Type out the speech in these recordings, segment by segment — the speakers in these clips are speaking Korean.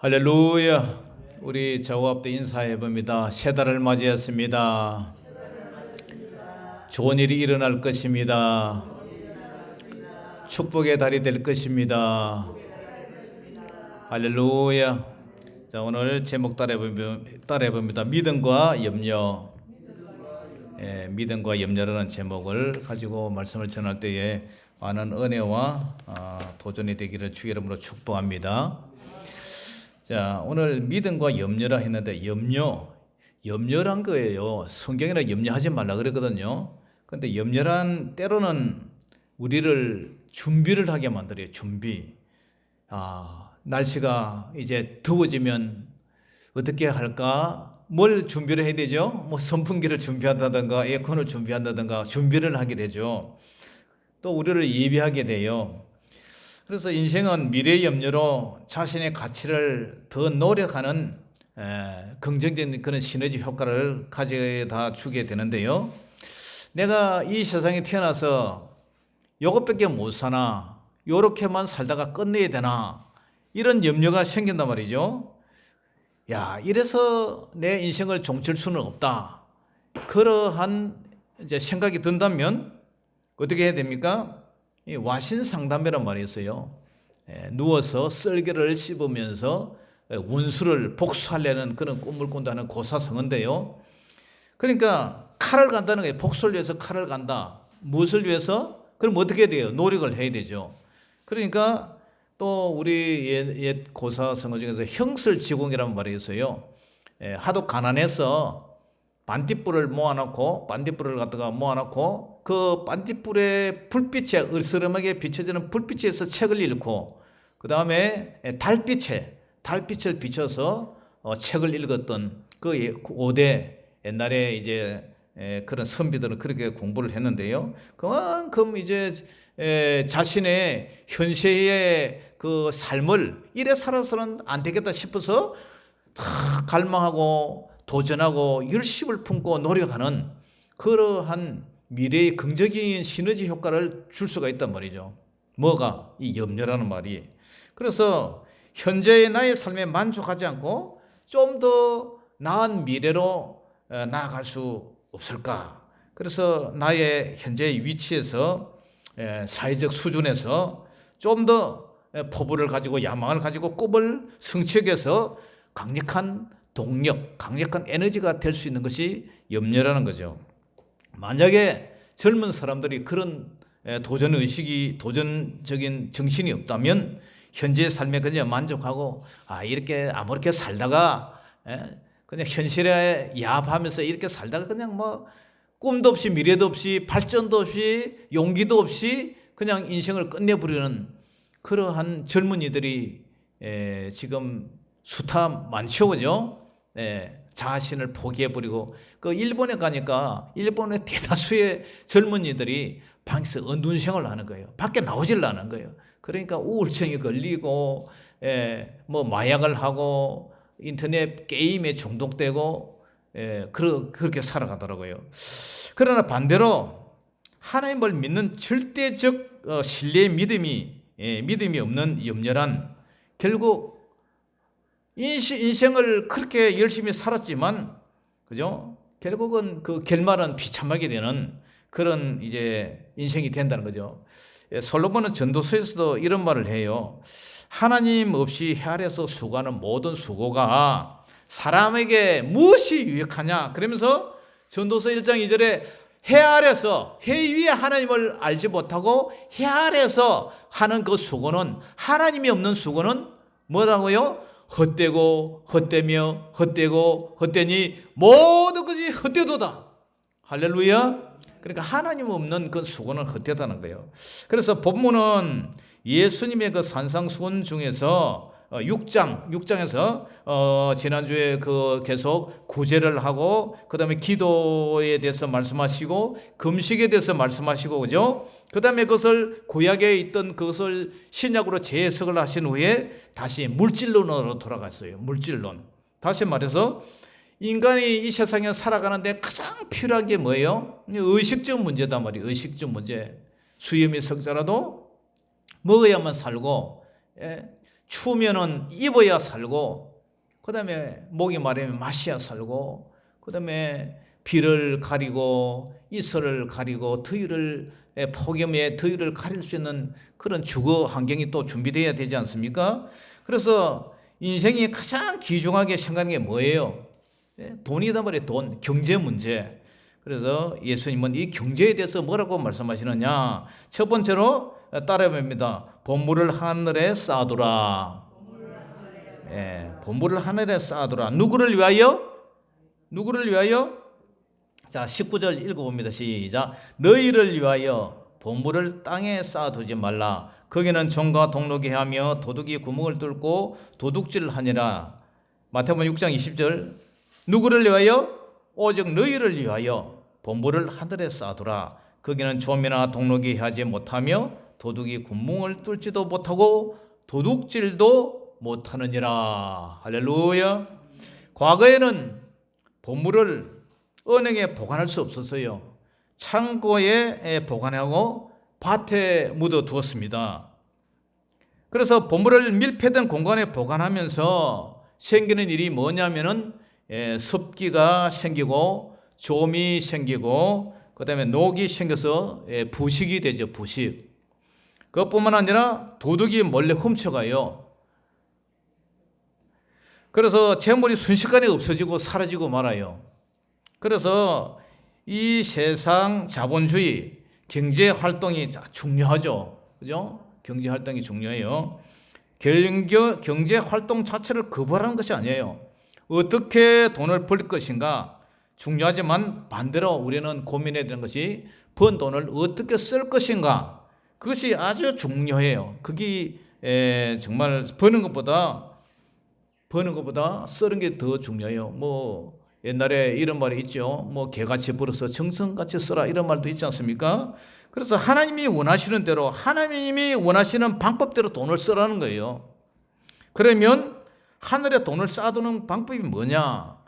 할렐루야. 우리 저와합도 인사해 봅니다. 새 달을 맞이했습니다. 좋은 일이 일어날 것입니다. 축복의 달이 될 것입니다. 할렐루야. 자, 오늘 제목 따라해 봅니다. 믿음과 염려. 믿음과 염려라는 제목을 가지고 말씀을 전할 때에 많은 은혜와 도전이 되기를 주의 이름으로 축복합니다. 자, 오늘 믿음과 염려라 했는데 염려란 거예요. 성경에는 염려하지 말라 그랬거든요. 근데 염려란 때로는 우리를 준비를 하게 만들어요. 준비. 날씨가 이제 더워지면 어떻게 할까? 뭘 준비를 해야 되죠? 뭐 선풍기를 준비한다든가 에어컨을 준비한다든가 준비를 하게 되죠. 또 우리를 예비하게 돼요. 그래서 인생은 미래 염려로 자신의 가치를 더 노력하는 긍정적인 그런 시너지 효과를 가져다 주게 되는데요. 내가 이 세상에 태어나서 요것밖에 못 사나, 요렇게만 살다가 끝내야 되나, 이런 염려가 생긴단 말이죠. 야, 이래서 내 인생을 종칠 수는 없다. 그러한 이제 생각이 든다면 어떻게 해야 됩니까? 이 와신상담이란 말이 있어요. 누워서 썰개를 씹으면서 원수를 복수하려는 그런 꿈을 꾼다는 고사성어인데요. 그러니까 칼을 간다는 거예요. 복수를 위해서 칼을 간다. 무엇을 위해서? 그럼 어떻게 해야 돼요? 노력을 해야 되죠. 그러니까 또 우리 옛 고사성어 중에서 형설지공이라는 말이 있어요. 하도 가난해서 반딧불을 모아놓고 반딧불을 갖다가 모아놓고 그 반딧불의 불빛에 으스름하게 비춰지는 불빛에서 책을 읽고 그 다음에 달빛을 비춰서 책을 읽었던 그 고대 옛날에 이제 그런 선비들은 그렇게 공부를 했는데요. 그만큼 이제 자신의 현세의 그 삶을 이래 살아서는 안 되겠다 싶어서 다 갈망하고 도전하고 열심을 품고 노력하는 그러한 미래의 긍정적인 시너지 효과를 줄 수가 있단 말이죠. 뭐가? 이 염려라는 말이. 그래서 현재의 나의 삶에 만족하지 않고 좀 더 나은 미래로 나아갈 수 없을까? 그래서 나의 현재의 위치에서 사회적 수준에서 좀 더 포부를 가지고 야망을 가지고 꿈을 성취하기 위해서 강력한 동력, 강력한 에너지가 될 수 있는 것이 염려라는 거죠. 만약에 젊은 사람들이 그런 도전적인 정신이 없다면 현재의 삶에 그냥 만족하고 이렇게 아무렇게 살다가 그냥 현실에 야합하면서 이렇게 살다가 그냥 뭐 꿈도 없이 미래도 없이 발전도 없이 용기도 없이 그냥 인생을 끝내버리는 그러한 젊은이들이 지금 수타 많죠, 그죠? 자신을 포기해버리고 그 일본에 가니까 일본의 대다수의 젊은이들이 방에서 은둔 생활을 하는 거예요. 밖에 나오질 않은 거예요. 그러니까 우울증이 걸리고 뭐 마약을 하고 인터넷 게임에 중독되고 그렇게 살아가더라고요. 그러나 반대로 하나님을 믿는 절대적 신뢰의 믿음이 없는 염려란 결국 인생을 그렇게 열심히 살았지만, 그죠? 결국은 그 결말은 비참하게 되는 그런 이제 인생이 된다는 거죠. 솔로몬은 전도서에서도 이런 말을 해요. 하나님 없이 해 아래서 수고하는 모든 수고가 사람에게 무엇이 유익하냐? 그러면서 전도서 1장 2절에 해 아래서, 해 위에 하나님을 알지 못하고 해 아래서 하는 그 수고는, 하나님이 없는 수고는 뭐라고요? 헛되고 헛되며 헛되고 헛되니 모든 것이 헛되도다. 할렐루야. 그러니까 하나님 없는 그 수고는 헛되다는 거예요. 그래서 본문은 예수님의 그 산상수훈 중에서 6장에서 지난주에 그 계속 구제를 하고 그 다음에 기도에 대해서 말씀하시고 금식에 대해서 말씀하시고, 그죠? 그 다음에 그것을 구약에 있던 그것을 신약으로 재해석을 하신 후에 다시 물질론으로 돌아갔어요. 물질론. 다시 말해서 인간이 이 세상에 살아가는데 가장 필요한 게 뭐예요? 의식적 문제단 말이에요. 의식적 문제. 수염이 석자라도 먹어야만 살고 추우면은 입어야 살고, 그 다음에 목이 마르면 마셔야 살고, 그 다음에 비를 가리고 이슬을 가리고 폭염에 더위를 가릴 수 있는 그런 주거 환경이 또 준비되어야 되지 않습니까? 그래서 인생이 가장 귀중하게 생각하는 게 뭐예요? 돈이다 말이에요. 돈, 경제 문제. 그래서 예수님은 이 경제에 대해서 뭐라고 말씀하시느냐? 첫 번째로 따라해봅니다. 보물을 하늘에 쌓아두라. 보물을 하늘에 쌓아두라. 누구를 위하여? 누구를 위하여? 자, 19절 읽어봅니다. 시작. 너희를 위하여 보물을 땅에 쌓아두지 말라. 거기는 종과 동록이 하며 도둑이 구멍을 뚫고 도둑질을 하니라. 마태복음 6장 20절. 누구를 위하여? 오직 너희를 위하여 보물을 하늘에 쌓아두라. 거기는 좀이나 동록이 하지 못하며 도둑이 구멍을 뚫지도 못하고 도둑질도 못하느니라. 할렐루야. 과거에는 보물을 은행에 보관할 수 없었어요. 창고에 보관하고 밭에 묻어 두었습니다. 그래서 보물을 밀폐된 공간에 보관하면서 생기는 일이 뭐냐면은 습기가 생기고 좀이 생기고 그 다음에 녹이 생겨서 부식이 되죠. 부식. 그것뿐만 아니라 도둑이 몰래 훔쳐가요. 그래서 재물이 순식간에 없어지고 사라지고 말아요. 그래서 이 세상 자본주의 경제 활동이 중요하죠. 그죠? 경제 활동이 중요해요. 경제 활동 자체를 거부하는 것이 아니에요. 어떻게 돈을 벌 것인가 중요하지만 반대로 우리는 고민해야 되는 것이 번 돈을 어떻게 쓸 것인가, 그것이 아주 중요해요. 그게 정말 버는 것보다 쓰는 게 더 중요해요. 뭐 옛날에 이런 말이 있죠. 뭐 개같이 벌어서 정성같이 써라, 이런 말도 있지 않습니까? 그래서 하나님이 원하시는 대로, 하나님이 원하시는 방법대로 돈을 쓰라는 거예요. 그러면 하늘에 돈을 쌓아두는 방법이 뭐냐?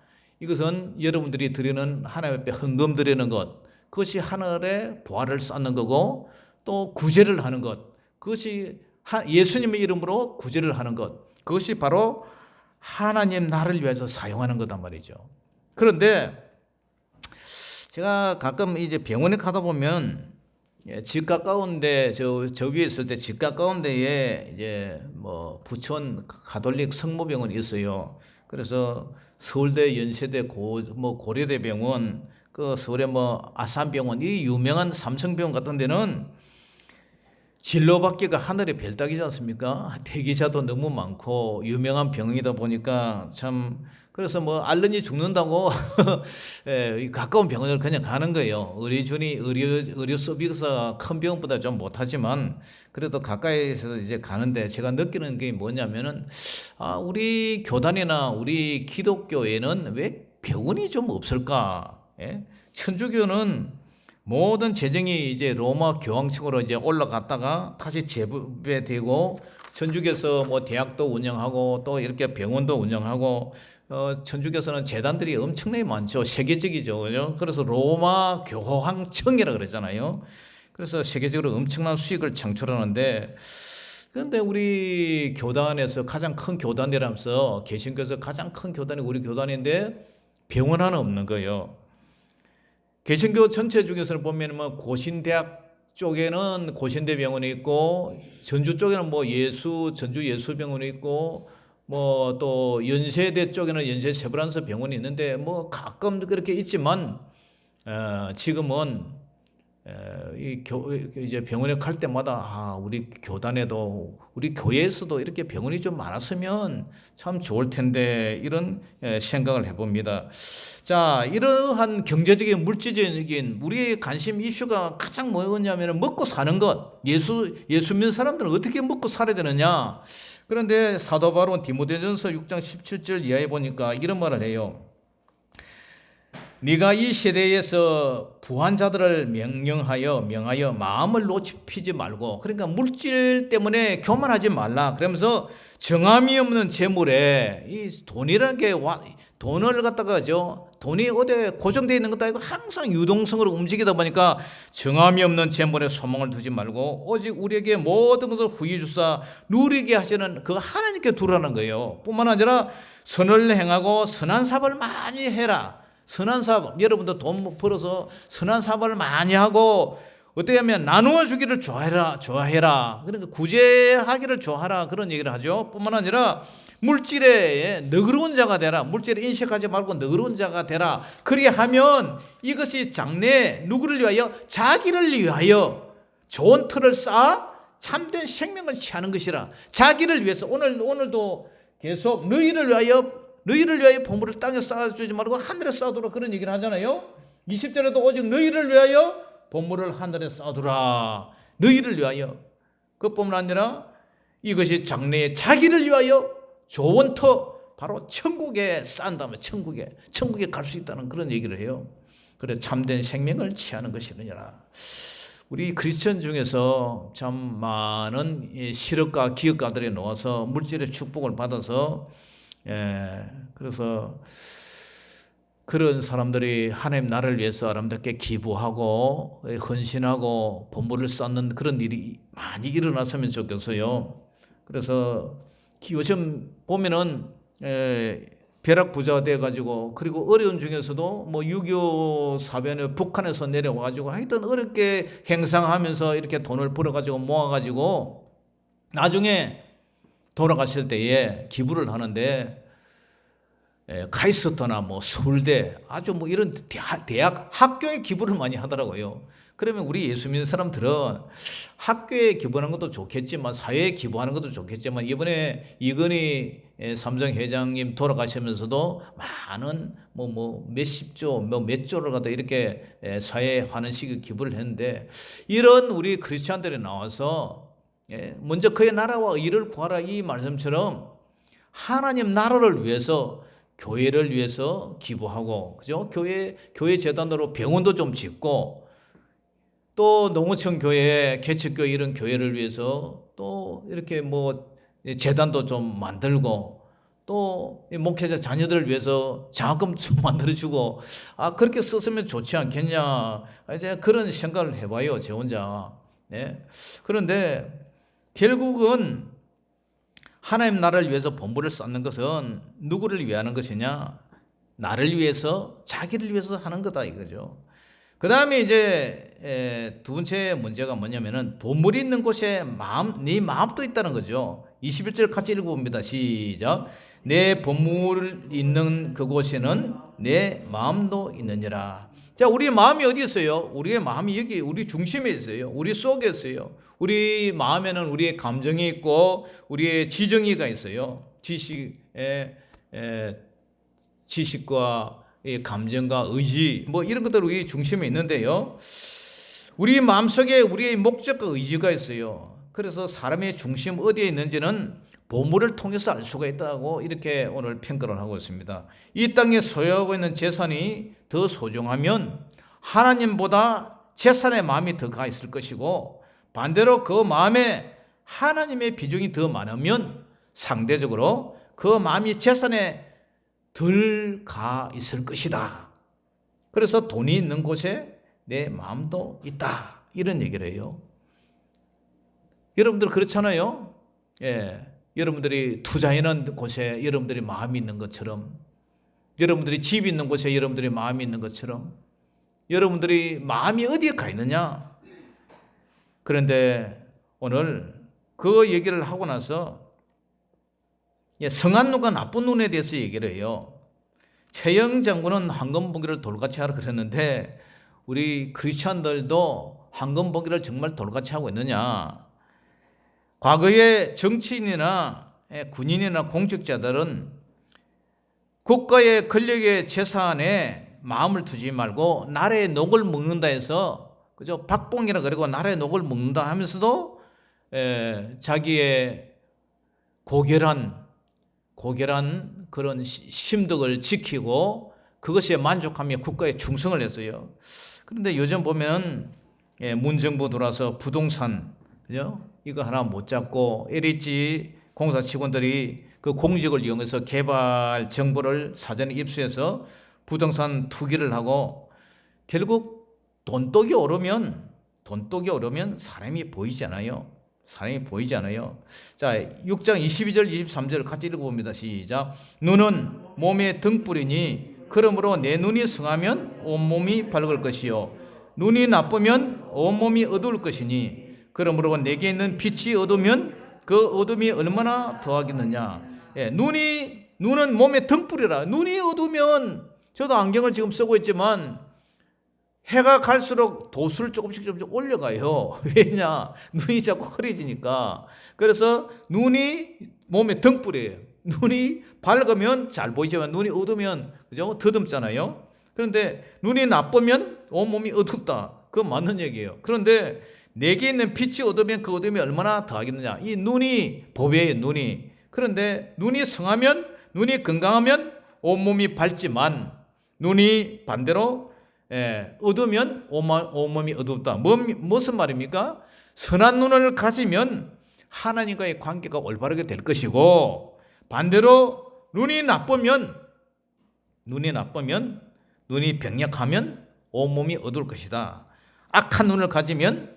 이것은 여러분들이 드리는 하나님 앞에 헌금 드리는 것, 그것이 하늘에 보화를 쌓는 거고, 또 구제를 하는 것, 그것이 예수님의 이름으로 구제를 하는 것, 그것이 바로 하나님 나를 위해서 사용하는 거단 말이죠. 그런데 제가 가끔 이제 병원에 가다 보면 집 가까운데 저 위에 있을 때 집 가까운데에 이제 뭐 부천 가톨릭 성모병원이 있어요. 그래서 서울대, 연세대, 고려대 병원, 그 서울의 뭐 아산병원, 이 유명한 삼성병원 같은 데는 진료받기가 하늘의 별따기지 않습니까? 대기자도 너무 많고 유명한 병원이다 보니까 참, 그래서 뭐 앓느니 죽는다고 가까운 병원을 그냥 가는 거예요. 의료 서비스가 큰 병원보다 좀 못하지만 그래도 가까이서 이제 가는데, 제가 느끼는 게 뭐냐면은 우리 교단이나 우리 기독교에는 왜 병원이 좀 없을까? 천주교는 모든 재정이 이제 로마 교황청으로 이제 올라갔다가 다시 재배되고, 천주교에서 뭐 대학도 운영하고 또 이렇게 병원도 운영하고, 천주교에서는 재단들이 엄청나게 많죠. 세계적이죠. 그죠? 그래서 로마 교황청이라 그러잖아요. 그래서 세계적으로 엄청난 수익을 창출하는데, 그런데 우리 교단에서 가장 큰 교단이라면서, 개신교에서 가장 큰 교단이 우리 교단인데 병원 하나 없는 거예요. 개신교 전체 중에서는 보면 뭐 고신대학 쪽에는 고신대 병원이 있고, 전주 쪽에는 뭐 전주 예수병원이 있고, 뭐 또 연세대 쪽에는 연세 세브란스 병원이 있는데, 뭐 가끔 그렇게 있지만 지금은 이제 병원에 갈 때마다 우리 교단에도, 우리 교회에서도 이렇게 병원이 좀 많았으면 참 좋을 텐데, 이런 생각을 해봅니다. 자, 이러한 경제적인 물질적인 우리의 관심 이슈가 가장 뭐였냐면 먹고 사는 것. 예수 믿는 사람들은 어떻게 먹고 살아야 되느냐. 그런데 사도 바울은 디모데전서 6장 17절 이하에 보니까 이런 말을 해요. 네가 이 세대에서 부한 자들을 명하여 마음을 높이지 말고, 그러니까 물질 때문에 교만하지 말라. 그러면서 정함이 없는 재물에 이 돈이라는 게 돈을 갖다가죠. 돈이 어디에 고정되어 있는 것도 아니고 항상 유동성으로 움직이다 보니까 정함이 없는 재물에 소망을 두지 말고 오직 우리에게 모든 것을 후히 주사 누리게 하시는 그 하나님께 두라는 거예요. 뿐만 아니라 선을 행하고 선한 사업을 많이 해라. 선한 사업, 여러분도 돈 벌어서 선한 사업을 많이 하고 어떻게 하면 나누어 주기를 좋아해라. 그러니까 구제하기를 좋아하라. 그런 얘기를 하죠. 뿐만 아니라 물질에 너그러운 자가 되라. 물질에 인식하지 말고 너그러운 자가 되라. 그리하면 이것이 장래에 누구를 위하여? 자기를 위하여 좋은 틀을 쌓아 참된 생명을 취하는 것이라. 자기를 위해서 오늘도 계속 너희를 위하여 보물을 땅에 쌓아주지 말고 하늘에 쌓아두라. 그런 얘기를 하잖아요. 20절에도 오직 너희를 위하여 보물을 하늘에 쌓아두라. 너희를 위하여. 그뿐만 아니라 이것이 장래에 자기를 위하여 좋은 터, 바로 천국에 쌓는다면 천국에 갈 수 있다는 그런 얘기를 해요. 그래 참된 생명을 취하는 것이느니라. 우리 크리스천 중에서 참 많은 실업가 기업가들이 나와서 물질의 축복을 받아서 그래서 그런 사람들이 하나님 나라를 위해서 아름답게 기부하고 헌신하고 보물을 쌓는 그런 일이 많이 일어났으면 좋겠어요. 그래서 요즘 보면은 벼락 부자가 돼가지고 그리고 어려운 중에서도 뭐 6.25 사변에 북한에서 내려와가지고 하여튼 어렵게 행상하면서 이렇게 돈을 벌어가지고 모아가지고 나중에 돌아가실 때에 기부를 하는데 카이스트나 뭐 서울대 아주 뭐 이런 대학 학교에 기부를 많이 하더라고요. 그러면 우리 예수 믿는 사람들은 학교에 기부하는 것도 좋겠지만 사회에 기부하는 것도 좋겠지만 이번에 이건희 삼성 회장님 돌아가시면서도 많은 뭐 몇십조 몇 조를 갖다 이렇게 사회에 하는 식의 기부를 했는데 이런 우리 크리스찬들이 나와서 먼저 그의 나라와 의를 구하라 이 말씀처럼 하나님 나라를 위해서 교회를 위해서 기부하고 그죠? 교회 재단으로 병원도 좀 짓고 또 농어촌 교회, 개척교회 이런 교회를 위해서 또 이렇게 뭐 재단도 좀 만들고 또 목회자 자녀들을 위해서 장학금 좀 만들어주고 그렇게 썼으면 좋지 않겠냐 이제 그런 생각을 해봐요 제 혼자. 네. 그런데 결국은 하나님 나라를 위해서 본부를 쌓는 것은 누구를 위하는 것이냐? 나를 위해서 자기를 위해서 하는 거다 이거죠. 그 다음에 이제 두 번째 문제가 뭐냐면은 보물이 있는 곳에 네 마음도 있다는 거죠. 21절 같이 읽어봅니다. 시작. 내 보물 있는 그곳에는 내 마음도 있느니라. 자, 우리의 마음이 어디 있어요? 우리의 마음이 여기 우리 중심에 있어요. 우리 속에 있어요. 우리 마음에는 우리의 감정이 있고 우리의 지정의가 있어요. 지식과 감정과 의지 뭐 이런 것들 우리 중심에 있는데요. 우리 마음속에 우리의 목적과 의지가 있어요. 그래서 사람의 중심 어디에 있는지는 보물을 통해서 알 수가 있다고 이렇게 오늘 평가를 하고 있습니다. 이 땅에 소유하고 있는 재산이 더 소중하면 하나님보다 재산의 마음이 더 가 있을 것이고 반대로 그 마음에 하나님의 비중이 더 많으면 상대적으로 그 마음이 재산에 덜 가 있을 것이다. 그래서 돈이 있는 곳에 내 마음도 있다. 이런 얘기를 해요. 여러분들 그렇잖아요. 여러분들이 투자하는 곳에 여러분들이 마음이 있는 것처럼 여러분들이 집이 있는 곳에 여러분들이 마음이 있는 것처럼 여러분들이 마음이 어디에 가 있느냐? 그런데 오늘 그 얘기를 하고 나서 성한 눈과 나쁜 눈에 대해서 얘기를 해요. 최영 장군은 황금보기를 돌같이 하라 그랬는데 우리 크리스찬들도 황금보기를 정말 돌같이 하고 있느냐? 과거에 정치인이나 군인이나 공직자들은 국가의 권력의 재산에 마음을 두지 말고 나라의 녹을 먹는다 해서 그죠? 박봉이라 그러고 나라의 녹을 먹는다 하면서도 자기의 고결한 그런 심덕을 지키고 그것에 만족하며 국가에 충성을 했어요. 그런데 요즘 보면 문정부 들어와서 부동산 그죠? 이거 하나 못 잡고 LH 공사 직원들이 그 공직을 이용해서 개발 정보를 사전에 입수해서 부동산 투기를 하고 결국 돈독이 오르면 사람이 보이지 않아요. 자, 6장 22절 23절 같이 읽어봅니다. 시작. 눈은 몸의 등불이니 그러므로 내 눈이 성하면 온몸이 밝을 것이요 눈이 나쁘면 온몸이 어두울 것이니 그러므로 내게 있는 빛이 어두우면 그 어둠이 얼마나 더하겠느냐. 예, 눈은 몸의 등불이라. 눈이 어두우면, 저도 안경을 지금 쓰고 있지만 해가 갈수록 도수를 조금씩 올려가요. 왜냐? 눈이 자꾸 흐려지니까. 그래서 눈이 몸의 등불이에요. 눈이 밝으면 잘 보이지만 눈이 어두우면, 그죠? 더듬잖아요. 그런데 눈이 나쁘면 온몸이 어둡다. 그건 맞는 얘기예요. 그런데 내게 있는 빛이 어두우면 그 어둠이 얼마나 더하겠느냐. 이 눈이 보배예요, 눈이. 그런데 눈이 성하면, 눈이 건강하면 온몸이 밝지만 눈이 반대로 어두우면 온몸이 어둡다. 무슨 말입니까? 선한 눈을 가지면 하나님과의 관계가 올바르게 될 것이고 반대로 눈이 나쁘면 눈이 병약하면 온몸이 어두울 것이다. 악한 눈을 가지면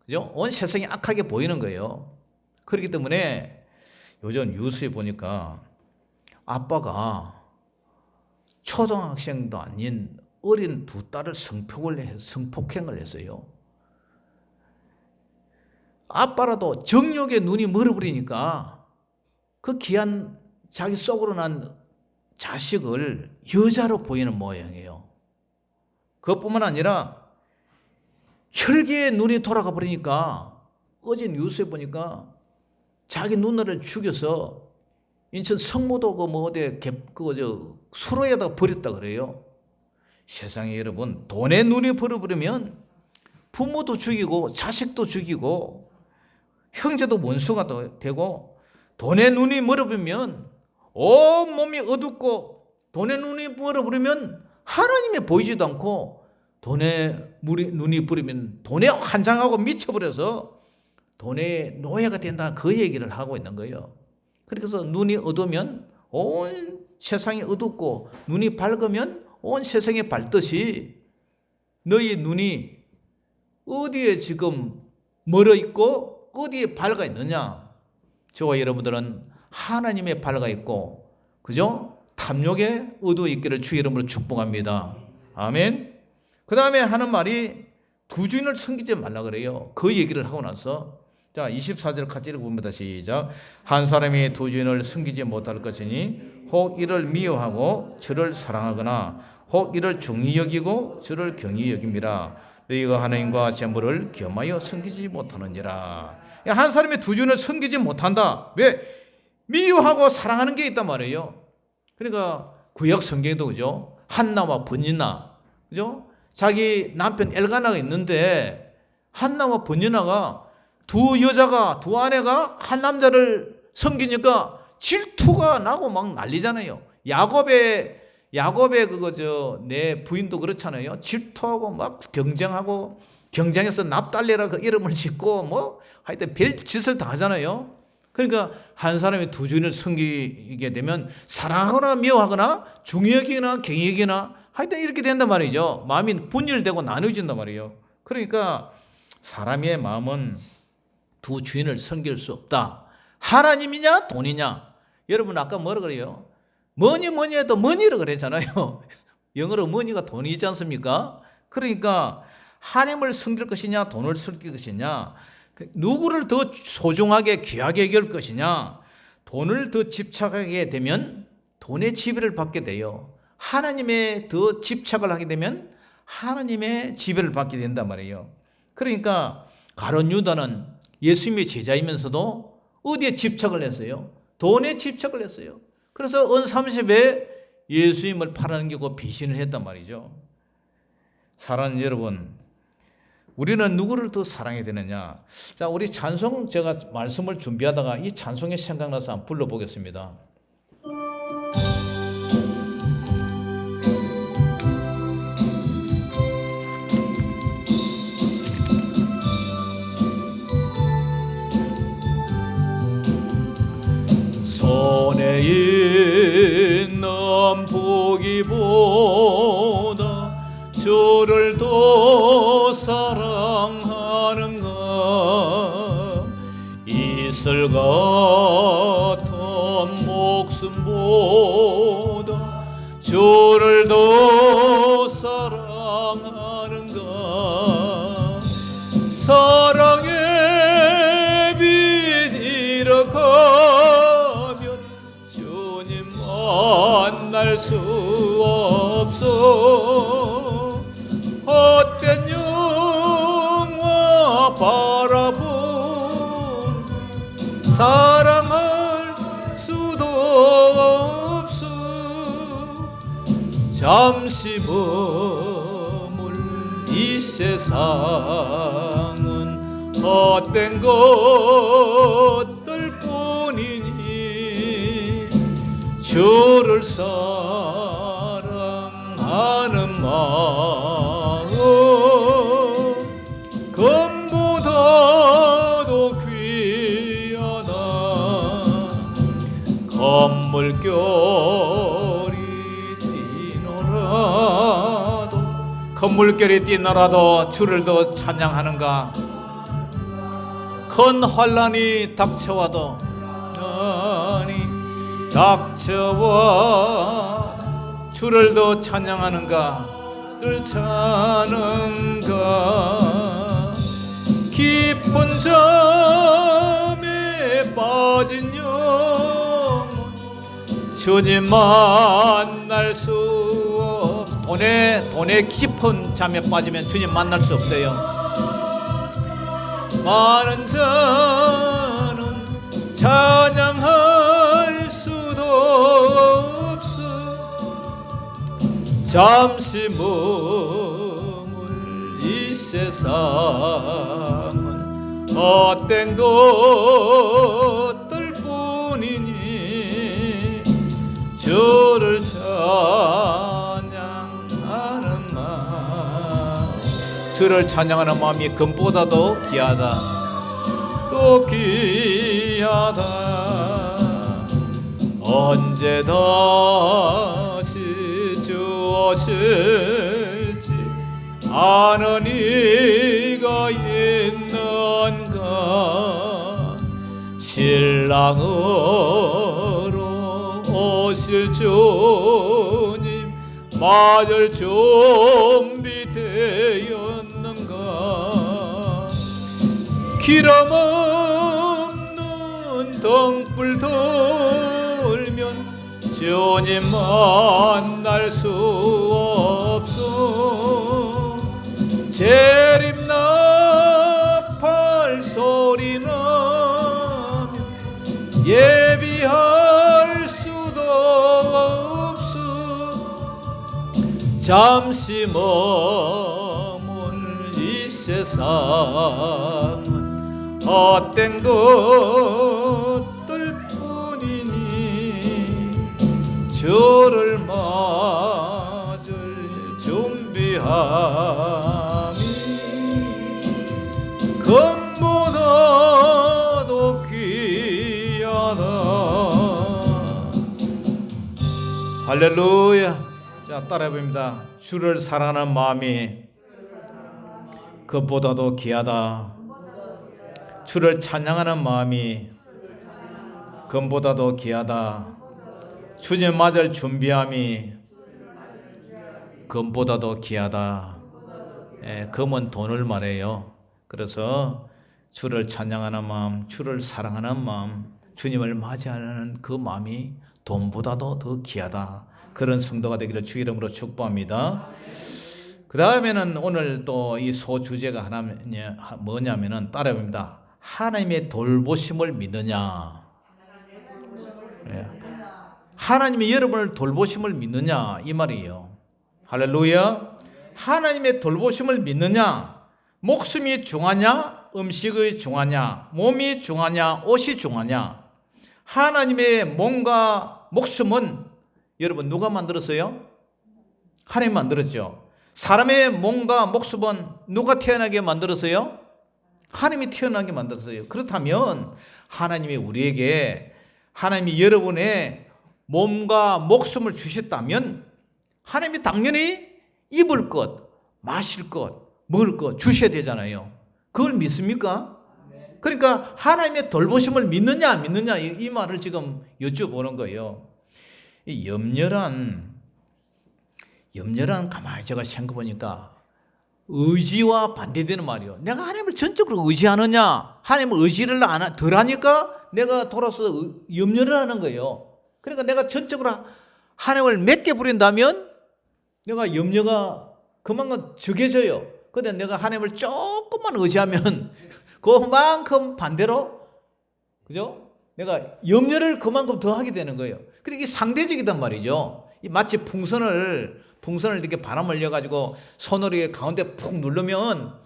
그죠? 온 세상이 악하게 보이는 거예요. 그렇기 때문에 요즘 뉴스에 보니까 아빠가 초등학생도 아닌 어린 두 딸을 성폭행을 했어요. 아빠라도 정욕에 눈이 멀어버리니까 그 귀한 자기 속으로 난 자식을 여자로 보이는 모양이에요. 그것뿐만 아니라 혈기에 눈이 돌아가 버리니까 어제 뉴스에 보니까 자기 누나를 죽여서 인천 성모도 수로에다 버렸다 그래요. 세상에 여러분, 돈에 눈이 벌어버리면 부모도 죽이고 자식도 죽이고 형제도 원수가 되고 돈에 눈이 멀어버리면 온몸이 어둡고 돈에 눈이 멀어버리면 하나님이 보이지도 않고 돈에 눈이 부리면 돈에 환장하고 미쳐버려서 돈의 노예가 된다. 그 얘기를 하고 있는 거예요. 그래서 눈이 어두우면 온 세상이 어둡고 눈이 밝으면 온 세상이 밝듯이 너희 눈이 어디에 지금 멀어 있고 어디에 밝아 있느냐? 저와 여러분들은 하나님의 밝아 있고 그죠? 탐욕에 어두워 있기를 주의 이름으로 축복합니다. 아멘. 그 다음에 하는 말이 두 주인을 섬기지 말라 그래요. 그 얘기를 하고 나서 자 24절 같이 읽어봅니다. 시작. 한 사람이 두 주인을 섬기지 못할 것이니 혹 이를 미워하고 저를 사랑하거나 혹 이를 중히 여기고 저를 경히 여김이라. 너희가 하나님과 재물을 겸하여 섬기지 못하느니라. 한 사람이 두 주인을 섬기지 못한다. 왜? 미워하고 사랑하는 게 있단 말이에요. 그러니까 구약 성경에도 그죠? 한나와 버니나 그죠? 자기 남편 엘가나가 있는데 한나와 버니나가 두 아내가 한 남자를 섬기니까 질투가 나고 막 난리잖아요. 야곱의 내 부인도 그렇잖아요. 질투하고 막 경쟁해서 납달리라 그 이름을 짓고 뭐 하여튼 별 짓을 다 하잖아요. 그러니까 한 사람이 두 주인을 섬기게 되면 사랑하거나 미워하거나 중히 여기거나 경히 여기거나 하여튼 이렇게 된단 말이죠. 마음이 분열되고 나누어진단 말이에요. 그러니까 사람의 마음은 두 주인을 섬길 수 없다. 하나님이냐 돈이냐. 여러분 아까 뭐라 그래요? 뭐니 해도 머니라 그랬잖아요. 영어로 머니가 돈이지 않습니까? 그러니까 하나님을 섬길 것이냐 돈을 섬길 것이냐, 누구를 더 소중하게 귀하게 여길 것이냐. 돈을 더 집착하게 되면 돈의 지배를 받게 돼요. 하나님에 더 집착을 하게 되면 하나님의 지배를 받게 된단 말이에요. 그러니까 가룟 유다는 예수님의 제자이면서도 어디에 집착을 했어요? 돈에 집착을 했어요. 그래서 은 30에 예수님을 팔아넘기고 배신을 했단 말이죠. 사랑하는 여러분, 우리는 누구를 더 사랑해야 되느냐? 자, 우리 찬송 제가 말씀을 준비하다가 이 찬송이 생각나서 한번 불러보겠습니다. 손에 있는 보기보다 주를 더 사랑하는가. 이슬 같은 목숨보다 주를 더 사랑하는가. 사랑의 빛 잃어가면 주님 만날 수 없어. 헛된 영화 바라본 사랑할 수도 없어. 잠시 머물 이 세상은 헛된 것들 뿐이니 주를 사랑하는 마음 금보다도 귀하다. 건물결이 뛰노라도 주를 더 찬양하는가. 큰 환난이 닥쳐와도 닥쳐와 주를 더 찬양하는가. 늘 차는가. 깊은 잠에 빠진 영혼 주님 만날 수 없어. 돈에 깊은 잠에 빠지면 주님 만날 수 없대요. 많은 자는 찬양할 수도 없어. 잠시 머물 이 세상은 헛된 것들 뿐이니 주를 찬양하는 마음. 주를 찬양하는 마음이 금보다도 귀하다. 또 귀하다. 언제 다시 주 오실지 아는 이가 있는가. 신랑으로 오실 주님 맞을 준비되었는가. 기름 없는 등불 돌면 주님 만날 수 없어. 재림나팔 소리 나면 예비할 수도 없어. 잠시 머물 이 세상은 헛된 것들 뿐이니 주를 맞을 준비함이 금보다도 귀하다. 할렐루야. 자, 따라해봅니다. 주를 사랑하는 마음이 금보다도 귀하다. 주를 찬양하는 마음이 금보다도 귀하다. 주님 맞을 준비함이 금보다도 귀하다. 금은 돈을 말해요. 그래서 주를 찬양하는 마음, 주를 사랑하는 마음, 주님을 맞이하는 그 마음이 돈보다도 더 귀하다. 그런 성도가 되기를 주 이름으로 축복합니다. 그 다음에는 오늘 또 이 소주제가 하나 뭐냐면은 따라해봅니다. 하나님의 돌보심을 믿느냐. 하나님이 여러분을 돌보심을 믿느냐 이 말이에요. 할렐루야. 하나님의 돌보심을 믿느냐. 목숨이 중하냐, 음식이 중하냐, 몸이 중하냐, 옷이 중하냐. 하나님의 몸과 목숨은 여러분 누가 만들었어요? 하나님 만들었죠. 사람의 몸과 목숨은 누가 태어나게 만들었어요? 하나님이 태어나게 만들었어요. 그렇다면 하나님이 우리에게 하나님이 여러분의 몸과 목숨을 주셨다면 하나님이 당연히 입을 것, 마실 것, 먹을 것 주셔야 되잖아요. 그걸 믿습니까? 그러니까 하나님의 돌보심을 믿느냐 안 믿느냐 이 말을 지금 여쭤보는 거예요. 이 염려란 가만히 제가 생각해보니까 의지와 반대되는 말이에요. 내가 하나님을 전적으로 의지하느냐, 하나님을 의지를 덜 하니까 내가 돌아서 염려를 하는 거예요. 그러니까 내가 전적으로 하나님을 맺게 부린다면 내가 염려가 그만큼 적해져요. 근데 내가 하나님을 조금만 의지하면 그만큼 반대로, 그죠? 내가 염려를 그만큼 더 하게 되는 거예요. 그러니까 이게 상대적이단 말이죠. 마치 풍선을 이렇게 바람 올려가지고 손으로 가운데 푹 누르면,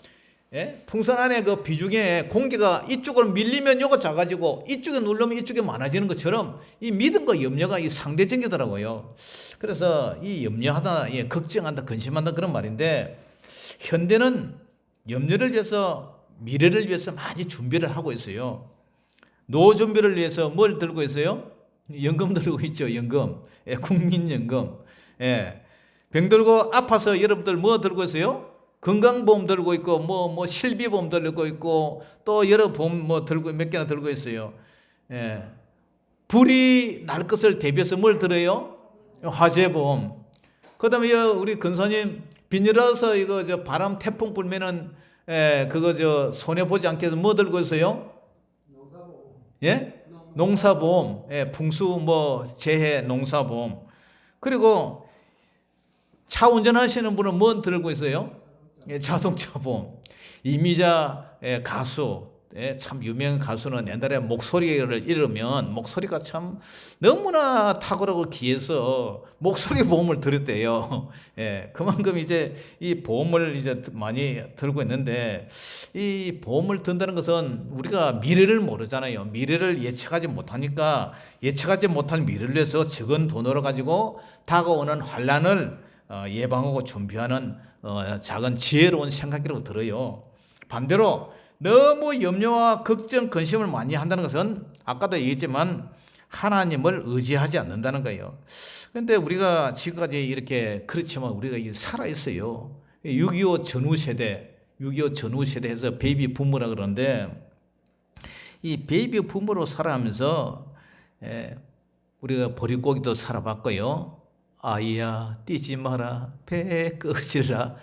풍선 안에 그 비중에 공기가 이쪽으로 밀리면 요거 작아지고 이쪽에 누르면 이쪽에 많아지는 것처럼 이 믿음과 염려가 이 상대적이더라고요. 그래서 이 염려하다, 걱정한다, 근심한다 그런 말인데, 현대는 염려를 위해서, 미래를 위해서 많이 준비를 하고 있어요. 노후 준비를 위해서 뭘 들고 있어요? 연금 들고 있죠. 연금, 국민연금. 병 들고 아파서 여러분들 뭐 들고 있어요? 건강보험 들고 있고 뭐 실비보험 들고 있고 또 여러 보험 뭐 들고 몇 개나 들고 있어요. 불이 날 것을 대비해서 뭘 들어요? 화재보험. 그다음에 우리 근사님 비닐하우스 이거 바람 태풍 불면은 그거 손해 보지 않게 해서 뭐 들고 있어요? 농사보험. 풍수 재해 농사보험. 그리고 차 운전하시는 분은 뭐 들고 있어요? 자동차 보험. 이미자 가수, 참 유명한 가수는 옛날에 목소리를 잃으면 목소리가 참 너무나 탁월하고 귀해서 목소리 보험을 들었대요. 그만큼 이제 이 보험을 이제 많이 들고 있는데, 이 보험을 든다는 것은 우리가 미래를 모르잖아요. 미래를 예측하지 못하니까 예측하지 못한 미래를 위해서 적은 돈으로 가지고 다가오는 환란을 예방하고 준비하는 작은 지혜로운 생각이라고 들어요. 반대로 너무 염려와 걱정, 근심을 많이 한다는 것은 아까도 얘기했지만 하나님을 의지하지 않는다는 거예요. 그런데 우리가 지금까지 이렇게 그렇지만 우리가 살아있어요. 6.25 전후 세대에서 베이비 부모라 그러는데, 이 베이비 부모로 살아가면서 우리가 보릿고기도 살아봤고요. 아이야 뛰지 마라 배 끄질라,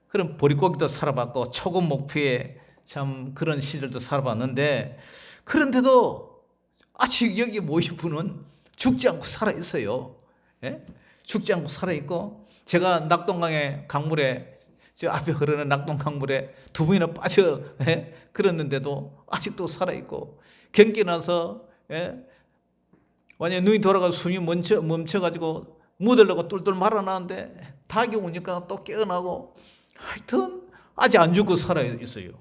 그런 보릿고기도 살아봤고 초급 목표에 참 그런 시절도 살아봤는데, 그런데도 아직 여기 모인 분은 죽지 않고 살아있어요. 죽지 않고 살아있고, 제가 낙동강의 강물에, 저 앞에 흐르는 낙동 강물에 두 번이나 빠져 그랬는데도 아직도 살아있고, 경기 나서 완전 눈이 돌아가서 숨이 멈춰가지고 묻으려고 뚫뚫 말아나는데 닭이 오니까 또 깨어나고, 하여튼 아직 안 죽고 살아있어요.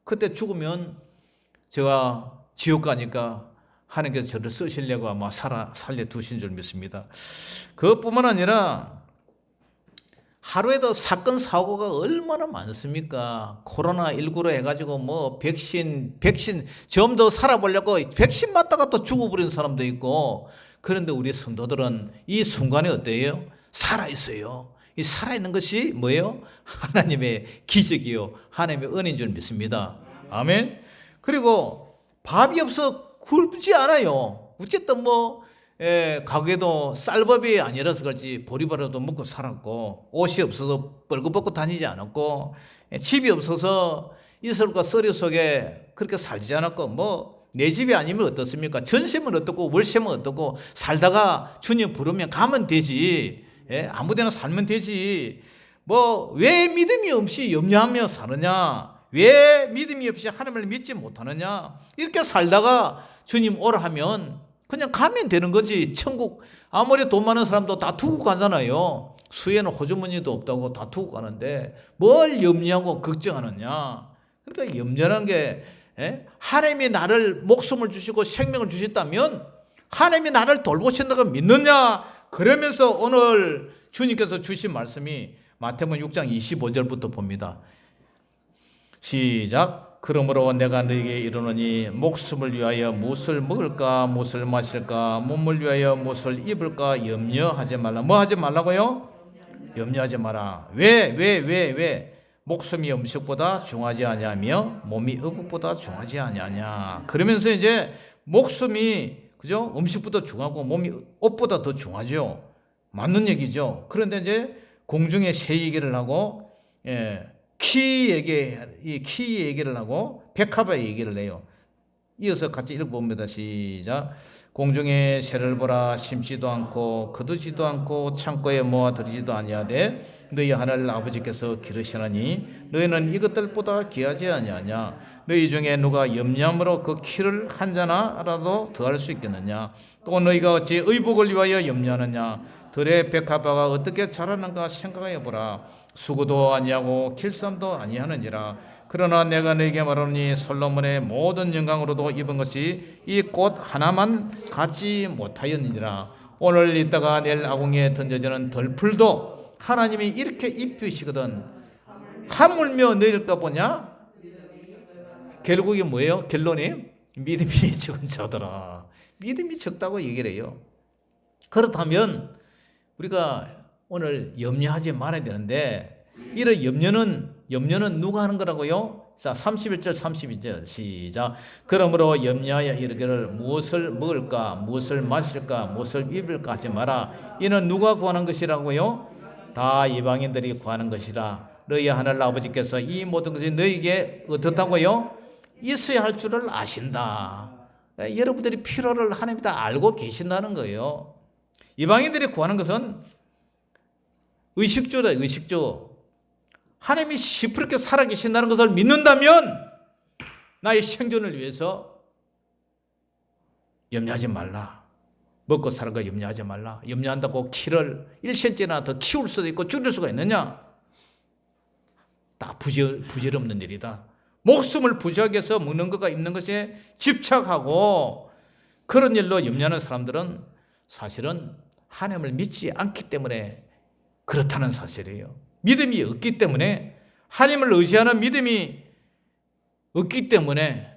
그때 죽으면 제가 지옥 가니까 하나님께서 저를 쓰시려고 아마 살려두신 줄 믿습니다. 그것뿐만 아니라 하루에도 사건 사고가 얼마나 많습니까? 코로나19로 해가지고 백신 좀 더 살아보려고 백신 맞다가 또 죽어버린 사람도 있고, 그런데 우리 성도들은 이 순간에 어때요? 살아있어요. 이 살아있는 것이 뭐예요? 하나님의 기적이요, 하나님의 은혜인 줄 믿습니다. 아멘. 그리고 밥이 없어 굶지 않아요. 어쨌든 가게도 쌀밥이 아니라서 그렇지 보리밥이라도 먹고 살았고, 옷이 없어서 뻘긋벗고 다니지 않았고, 집이 없어서 이슬과 썰이 속에 그렇게 살지 않았고, 내 집이 아니면 어떻습니까? 전세면 어떻고 월세면 어떻고, 살다가 주님 부르면 가면 되지. 아무데나 살면 되지. 왜 믿음이 없이 염려하며 사느냐? 왜 믿음이 없이 하나님을 믿지 못하느냐? 이렇게 살다가 주님 오라 하면 그냥 가면 되는 거지. 천국 아무리 돈 많은 사람도 다 두고 가잖아요. 수에는 호주머니도 없다고 다 두고 가는데 뭘 염려하고 걱정하느냐? 그러니까 염려라는 게, 하나님이 나를 목숨을 주시고 생명을 주셨다면 하나님이 나를 돌보신다고 믿느냐? 그러면서 오늘 주님께서 주신 말씀이 마태복음 6장 25절부터 봅니다. 시작. 그러므로 내가 너에게 이르노니 목숨을 위하여 무엇을 먹을까 무엇을 마실까 몸을 위하여 무엇을 입을까 염려하지 말라. 뭐 하지 말라고요? 염려하지 마라. 왜? 목숨이 음식보다 중하지 아니하며 몸이 의복보다 중하지 아니하냐. 그러면서 이제 목숨이 그죠? 음식보다 중하고 몸이 옷보다 더 중하죠. 맞는 얘기죠. 그런데 이제 공중의 새 얘기를 하고 키 얘기를 하고 백합의 얘기를 해요. 이어서 같이 읽어봅니다. 시작. 공중의 새를 보라. 심지도 않고 거두지도 않고 창고에 모아들이지도 아니하되 너희 하늘 아버지께서 기르시나니 너희는 이것들보다 귀하지 아니하냐. 너희 중에 누가 염려함으로 그 키를 한 자나라도 더할 수 있겠느냐. 또 너희가 어찌 의복을 위하여 염려하느냐. 들의 백합화가 어떻게 자라는가 생각해 보라. 수고도 아니하고 길쌈도 아니하느니라. 그러나 내가 너에게 말하노니 솔로몬의 모든 영광으로도 입은 것이 이 꽃 하나만 갖지 못하였느니라. 오늘 있다가 내일 아궁이에 던져지는 덜풀도 하나님이 이렇게 입히시거든. 하물며 너희일까 보냐? 결국이 뭐예요? 결론이 믿음이 적은 자더라. 믿음이 적다고 얘기를 해요. 그렇다면 우리가 오늘 염려하지 말아야 되는데, 이런 염려는 누가 하는 거라고요? 자, 31절 32절 시작. 그러므로 염려하여 이르기를 무엇을 먹을까 무엇을 마실까 무엇을 입을까 하지 마라. 이는 누가 구하는 것이라고요? 다 이방인들이 구하는 것이라. 너희 하늘 아버지께서 이 모든 것이 너희에게 어떻다고요? 있어야 할 줄을 아신다. 여러분들이 필요를 하나님이 다 알고 계신다는 거예요. 이방인들이 구하는 것은 의식주다. 의식주. 하나님이 시퍼렇게 살아계신다는 것을 믿는다면 나의 생존을 위해서 염려하지 말라. 먹고 살아가 염려하지 말라. 염려한다고 키를 1cm나 더 키울 수도 있고 줄일 수가 있느냐? 다 부질없는 일이다. 목숨을 부지하기 위해서 먹는 것과 입는 것에 집착하고 그런 일로 염려하는 사람들은 사실은 하나님을 믿지 않기 때문에 그렇다는 사실이에요. 믿음이 없기 때문에, 하나님을 의지하는 믿음이 없기 때문에,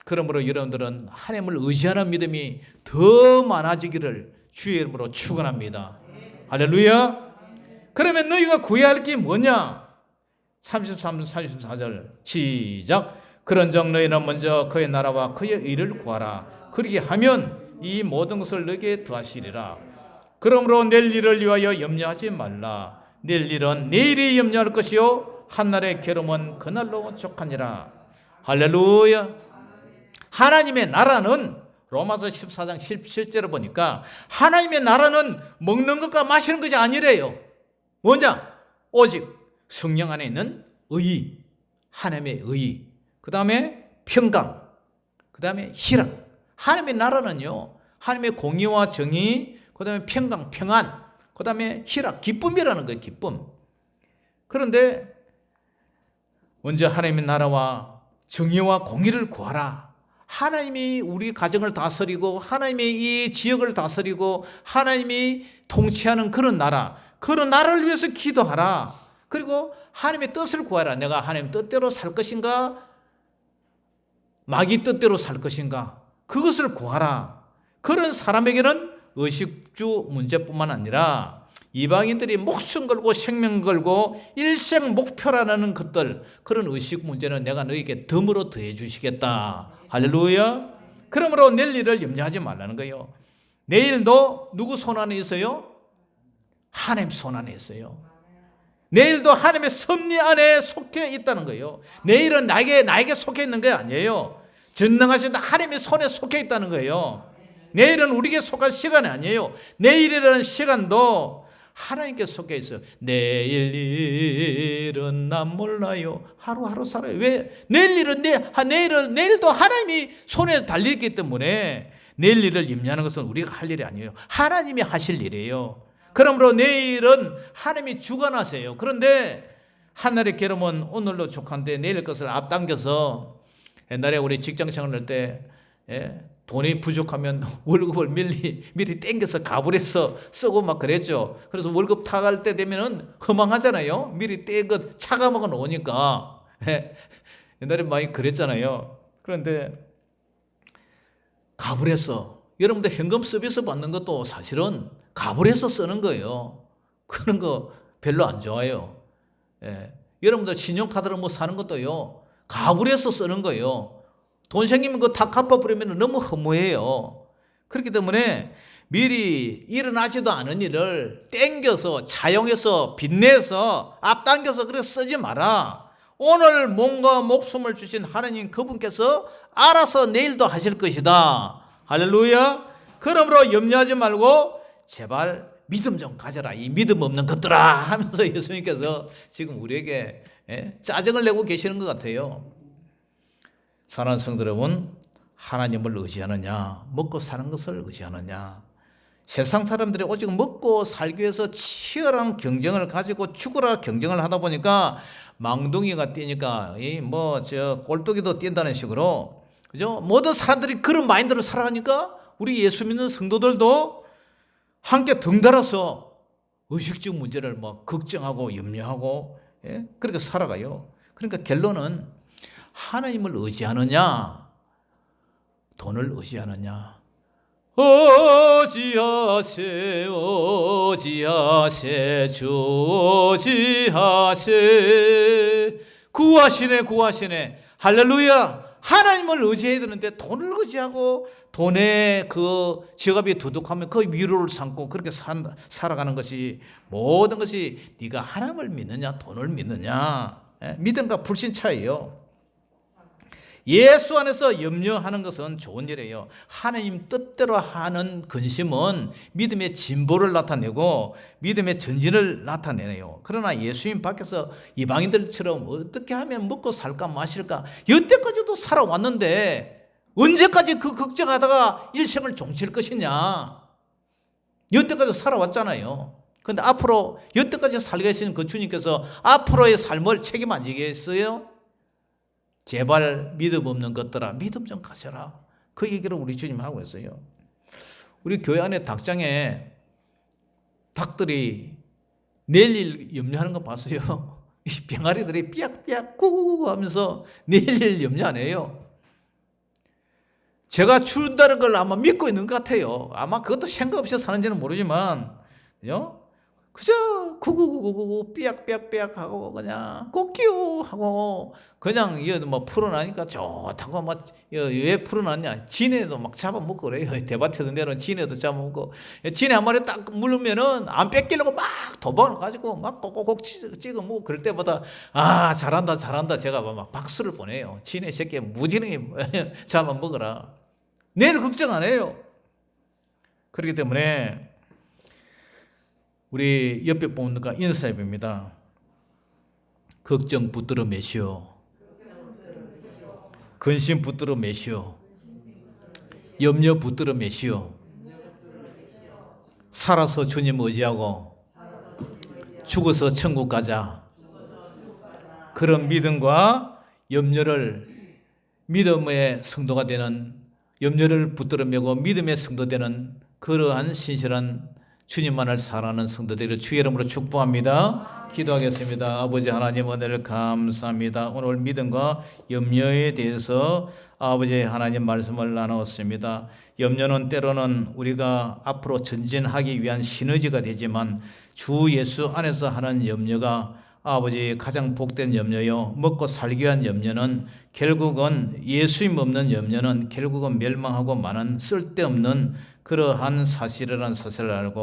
그러므로 여러분들은 하나님을 의지하는 믿음이 더 많아지기를 주의 이름으로 축원합니다. 할렐루야. 그러면 너희가 구해야 할 게 뭐냐? 33, 34절 시작. 그런즉 너희는 먼저 그의 나라와 그의 의를 구하라. 그렇게 하면 이 모든 것을 너희에게 더하시리라. 그러므로 내일 일을 위하여 염려하지 말라. 내일 일은 내일이 염려할 것이요 한날의 괴로움은 그날로 족하니라. 할렐루야. 하나님의 나라는 로마서 14장 17절을 보니까 하나님의 나라는 먹는 것과 마시는 것이 아니래요. 뭐냐? 오직 성령 안에 있는 의, 하나님의 의, 그 다음에 평강, 그 다음에 희락. 하나님의 나라는요, 하나님의 공의와 정의, 그 다음에 평강, 평안, 그 다음에 희락, 기쁨이라는 거예요. 기쁨. 그런데 먼저 하나님의 나라와 정의와 공의를 구하라. 하나님이 우리 가정을 다스리고 하나님이 이 지역을 다스리고 하나님이 통치하는 그런 나라를 위해서 기도하라. 그리고 하나님의 뜻을 구하라. 내가 하나님 뜻대로 살 것인가 마귀 뜻대로 살 것인가, 그것을 구하라. 그런 사람에게는 의식주 문제뿐만 아니라 이방인들이 목숨 걸고 생명 걸고 일생 목표라는 것들, 그런 의식 문제는 내가 너에게 덤으로 더해 주시겠다. 할렐루야. 그러므로 내일 일을 염려하지 말라는 거예요. 내일도 누구 손 안에 있어요? 하나님 손 안에 있어요. 내일도 하나님의 섭리 안에 속해 있다는 거예요. 내일은 나에게 속해 있는 게 아니에요. 전능하신 하나님의 손에 속해 있다는 거예요. 내일은 우리에게 속할 시간이 아니에요. 내일이라는 시간도 하나님께 속해 있어요. 내일 일은 난 몰라요. 하루하루 살아요. 왜? 내일도 하나님이 손에 달려있기 때문에 내일 일을 염려하는 것은 우리가 할 일이 아니에요. 하나님이 하실 일이에요. 그러므로 내일은 하나님이 주관하세요. 그런데 한날의 괴로움은 오늘로 족한데 내일 것을 앞당겨서, 옛날에 우리 직장생활 할 때 돈이 부족하면 월급을 미리 땡겨서 가불해서 쓰고 막 그랬죠. 그래서 월급 타갈 때 되면은 허망하잖아요. 미리 땡겨 차가 먹어 놓으니까. 옛날에 많이 그랬잖아요. 그런데 가불해서 여러분들 현금 서비스 받는 것도 사실은 가불해서 쓰는 거예요. 그런 거 별로 안 좋아요. 예. 여러분들 신용카드로 뭐 사는 것도요, 가불해서 쓰는 거예요. 돈 생기면 그거 다 갚아버리면 너무 허무해요. 그렇기 때문에 미리 일어나지도 않은 일을 땡겨서 차용해서 빚내서 앞당겨서 그렇게 쓰지 마라. 오늘 몸과 목숨을 주신 하나님 그분께서 알아서 내일도 하실 것이다. 할렐루야. 그러므로 염려하지 말고 제발 믿음 좀 가져라. 이 믿음 없는 것들아 하면서 예수님께서 지금 우리에게 짜증을 내고 계시는 것 같아요. 사랑하는 성도 여러분, 하나님을 의지하느냐, 먹고 사는 것을 의지하느냐. 세상 사람들이 오직 먹고 살기 위해서 치열한 경쟁을 가지고 죽으라 경쟁을 하다 보니까 망둥이가 뛰니까 꼴뚜기도 뛴다는 식으로, 그죠? 모든 사람들이 그런 마인드로 살아가니까 우리 예수 믿는 성도들도 함께 덩달아서 의식적 문제를 걱정하고 염려하고 그렇게 살아가요. 그러니까 결론은 하나님을 의지하느냐, 돈을 의지하느냐. 어지하세 어지하세 주 어지하세. 구하시네 구하시네. 할렐루야. 하나님을 의지해야 되는데 돈을 의지하고 돈에 그 지갑이 두둑하면 그 위로를 삼고 그렇게 살아가는 것이, 모든 것이 네가 하나님을 믿느냐 돈을 믿느냐, 믿음과 불신 차이예요. 예수 안에서 염려하는 것은 좋은 일이에요. 하나님 뜻대로 하는 근심은 믿음의 진보를 나타내고 믿음의 전진을 나타내네요. 그러나 예수님 밖에서 이방인들처럼 어떻게 하면 먹고 살까 마실까, 여태까지도 살아왔는데 언제까지 그 걱정하다가 일생을 종칠 것이냐. 여태까지 살아왔잖아요. 그런데 앞으로 여태까지 살게 하신 그 주님께서 앞으로의 삶을 책임 안 지겠어요? 제발 믿음 없는 것들아 믿음 좀 가져라. 그 얘기를 우리 주님 하고 있어요. 우리 교회 안에 닭장에 닭들이 내일 일 염려하는 거 봤어요? 이 병아리들이 삐약삐약 구구구 하면서 내일 일 염려 안 해요. 제가 죽는다는 걸 아마 믿고 있는 것 같아요. 아마 그것도 생각 없이 사는지는 모르지만, 그저 구구구구구 삐약삐약삐약 하고 그냥 꼭끼요 하고 그냥 풀어나니까 좋다고 왜 풀어놨냐. 지네도 막 잡아먹고 그래요. 대밭에서 내려온 지네도 잡아먹고, 지네 한 마리 딱 물으면은 안 뺏기려고 막 도박을 가지고 막 꼭꼭꼭 찍어 먹고, 그럴 때마다 잘한다 잘한다 제가 막 박수를 보내요. 지네 새끼 무지능히 잡아먹어라. 내일 걱정 안 해요. 그렇기 때문에 우리 옆에 보니까 인사해 봅니다. 걱정 붙들어 매시오. 근심 붙들어 매시오. 염려 붙들어 매시오. 살아서 주님 의지하고 죽어서 천국 가자. 그런 믿음과 염려를, 믿음의 성도가 되는, 염려를 붙들어 매고 믿음의 성도 되는 그러한 신실한 주님만을 사랑하는 성도들을 주의 이름으로 축복합니다. 기도하겠습니다. 아버지 하나님, 은혜를 감사합니다. 오늘 믿음과 염려에 대해서 아버지 하나님 말씀을 나누었습니다. 염려는 때로는 우리가 앞으로 전진하기 위한 시너지가 되지만 주 예수 안에서 하는 염려가 아버지 가장 복된 염려요. 먹고 살기 위한 염려는 결국은, 예수님 없는 염려는 결국은 멸망하고 마는 쓸데없는 그러한 사실이라는 사실을 알고